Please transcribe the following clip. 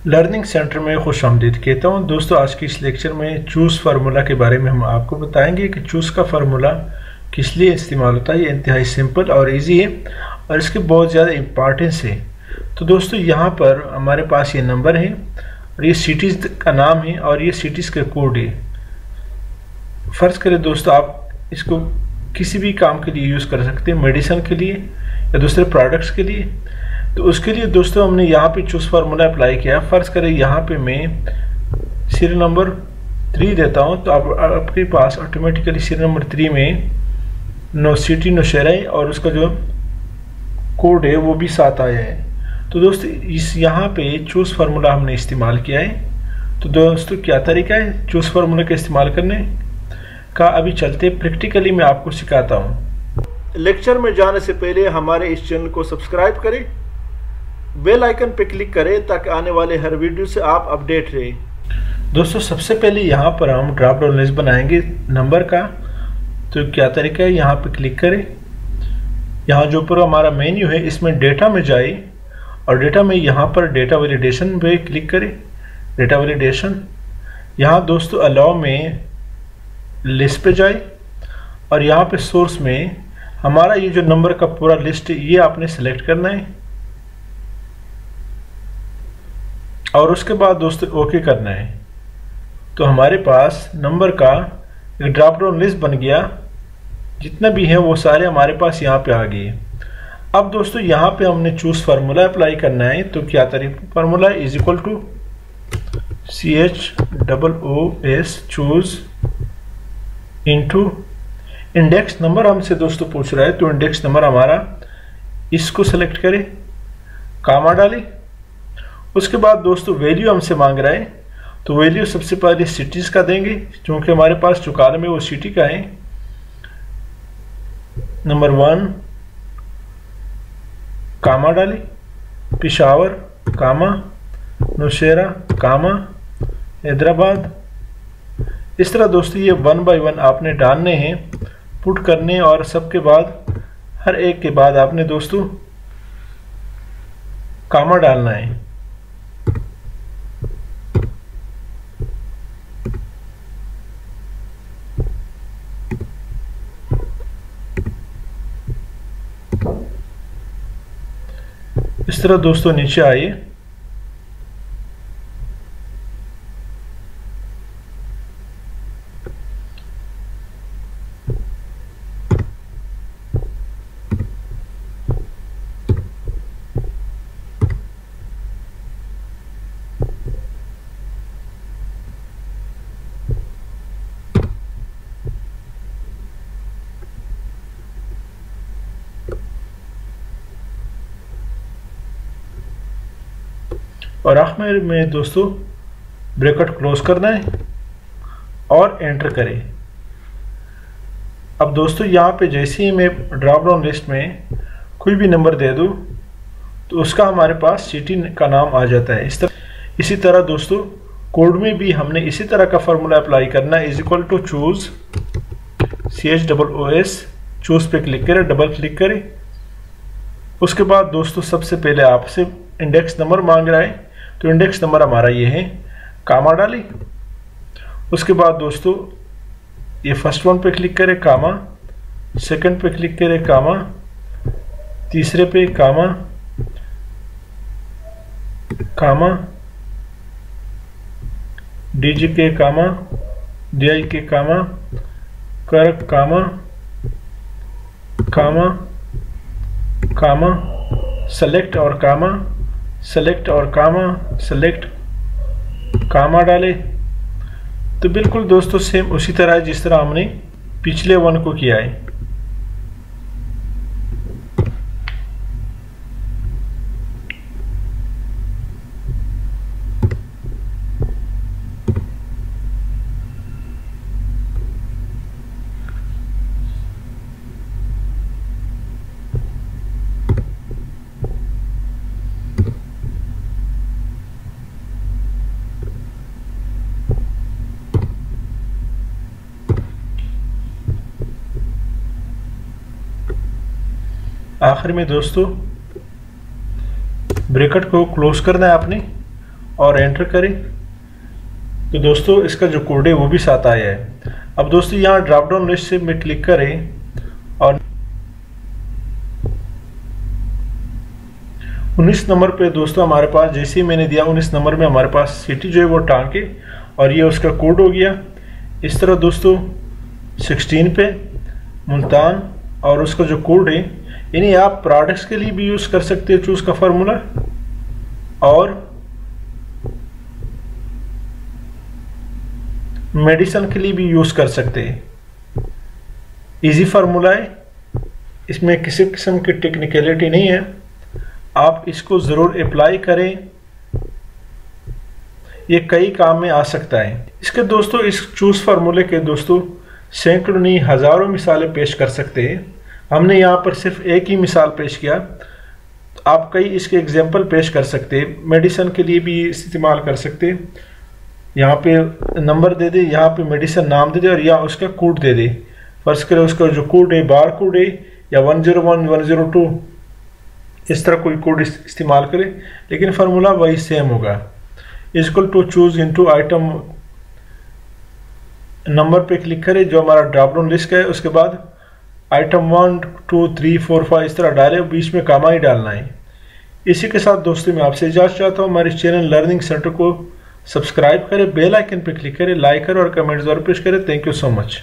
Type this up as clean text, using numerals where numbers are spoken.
Learning centre में खुशामदीद कहता हूँ। दोस्तों, आज की इस लेक्चर में चूज़ फार्मूला के बारे में हम आपको बताएंगे कि चूज़ का फार्मूला किस लिए इस्तेमाल होता है। ये इंतहाई सिंपल और इजी है और इसके बहुत ज़्यादा इम्पॉर्टेंस है। तो दोस्तों, यहाँ पर हमारे पास ये नंबर है और ये सिटीज़ का नाम है और ये सिटीज़ का कोड है। फ़र्ज़ करें दोस्तों, आप इसको किसी भी काम के लिए यूज़ कर सकते हैं, मेडिसिन के लिए या दूसरे प्रोडक्ट्स के लिए। तो उसके लिए दोस्तों हमने यहाँ पे चूज़ फार्मूला अप्लाई किया। फ़र्ज़ करें यहाँ पे मैं सीरियल नंबर 3 देता हूँ, तो आपके पास ऑटोमेटिकली सीरियल नंबर 3 में नो सिटी नौशहरा और उसका जो कोड है वो भी साथ आया है। तो दोस्तों, इस यहाँ पे चूज़ फार्मूला हमने इस्तेमाल किया है। तो दोस्तों, क्या तरीका है चूज़ फार्मूला का इस्तेमाल करने का, अभी चलते प्रैक्टिकली मैं आपको सिखाता हूँ। लेक्चर में जाने से पहले हमारे इस चैनल को सब्सक्राइब करें, बेल आइकन पर क्लिक करें ताकि आने वाले हर वीडियो से आप अपडेट रहें। दोस्तों, सबसे पहले यहाँ पर हम ड्रॉप डाउन लिस्ट बनाएंगे नंबर का। तो क्या तरीका है, यहाँ पे क्लिक करें। यहाँ जो ऊपर हमारा मेन्यू है इसमें डेटा में जाए और डेटा में यहाँ पर डेटा वैलिडेशन पे क्लिक करें। डेटा वैलिडेशन यहाँ दोस्तों अलाउ में लिस्ट पे जाए और यहाँ पे सोर्स में हमारा ये जो नंबर का पूरा लिस्ट है ये आपने सेलेक्ट करना है और उसके बाद दोस्तों ओके करना है। तो हमारे पास नंबर का एक ड्रॉप डाउन लिस्ट बन गया, जितना भी है वो सारे हमारे पास यहाँ पे आ गए। अब दोस्तों यहाँ पे हमने चूज़ फार्मूला अप्लाई करना है। तो क्या तरीका, formula is equal to CHOOS choose into index number हमसे दोस्तों पूछ रहा है, तो इंडेक्स नंबर हमारा इसको सेलेक्ट करें, कामा डालें। उसके बाद दोस्तों वैल्यू हमसे मांग रहा है, तो वैल्यू सबसे पहले सिटीज़ का देंगे, क्योंकि हमारे पास जो कॉलम है वो सिटी का है। नंबर 1 कामा डालें, पेशावर कामा, नौशहरा कामा, हैदराबाद। इस तरह दोस्तों ये 1 बाय 1 आपने डालने हैं, पुट करने, और सबके बाद हर एक के बाद आपने दोस्तों कामा डालना है। इस तरह दोस्तों नीचे आइए। और आखिर में दोस्तों ब्रैकेट क्लोज करना है और एंटर करें। अब दोस्तों यहाँ पे जैसे ही मैं ड्रॉप डाउन लिस्ट में कोई भी नंबर दे दूँ तो उसका हमारे पास सिटी का नाम आ जाता है। इसी तरह दोस्तों कोड में भी हमने इसी तरह का फार्मूला अप्लाई करना है। Is equal to choose CHOOS choose पे क्लिक करें, डबल क्लिक करें। उसके बाद दोस्तों सबसे पहले आपसे इंडेक्स नंबर मांग रहा है, तो इंडेक्स नंबर हमारा ये है, कामा डाली। उसके बाद दोस्तों ये फर्स्ट वन पे क्लिक करें, कामा, सेकंड पे क्लिक करें, कामा, तीसरे पे कामा, कामा, DG के कामा, DI के कामा, कर कामा, कामा, कामा, सेलेक्ट और कामा, सेलेक्ट और कामा, सेलेक्ट, कामा डाले। तो बिल्कुल दोस्तों सेम उसी तरह जिस तरह हमने पिछले वन को किया है। आखिर में दोस्तों ब्रैकेट को क्लोज करना है आपने और एंटर करें तो दोस्तों इसका जो कोड है वो भी साथ आया है। अब दोस्तों यहाँ ड्रॉप डाउन लिस्ट से में क्लिक करें और 19 नंबर पे दोस्तों हमारे पास, जैसे ही मैंने दिया 19 नंबर में हमारे पास सिटी जो है वो टांके और ये उसका कोड हो गया। इस तरह दोस्तों 16 पे मुल्तान और उसका जो कोड है, यानी आप प्रोडक्ट्स के लिए भी यूज़ कर सकते हो चूज़ का फार्मूला और मेडिसिन के लिए भी यूज़ कर सकते हैं। इजी फार्मूला है, इसमें किसी किस्म की टेक्निकलिटी नहीं है, आप इसको ज़रूर अप्लाई करें, ये कई काम में आ सकता है। इसके दोस्तों इस चूज़ फार्मूले के दोस्तों सैकड़ों नहीं हज़ारों मिसालें पेश कर सकते हैं। हमने यहाँ पर सिर्फ एक ही मिसाल पेश किया, आप कई इसके एग्जाम्पल पेश कर सकते हैं। मेडिसिन के लिए भी इस्तेमाल कर सकते हैं, यहाँ पे नंबर दे दे, यहाँ पे मेडिसिन नाम दे दे और यहाँ उसका कोड दे दे। फर्ज करें उसका जो कोड है बार कोड है या 101 102 इस तरह कोई कोड इस्तेमाल करें, लेकिन फार्मूला वही सेम होगा। Equal to choose into item number पे क्लिक करें जो हमारा ड्रॉप डाउन लिस्ट का है, उसके बाद आइटम 1 2 3 4 5 इस तरह डाले, बीच में कामा ही डालना है। इसी के साथ दोस्तों मैं आपसे इजाज़त चाहता हूँ। हमारे चैनल लर्निंग सेंटर को सब्सक्राइब करें, बेल आइकन पे क्लिक करें, लाइक करें और कमेंट जरूर पेश करें। Thank you so much.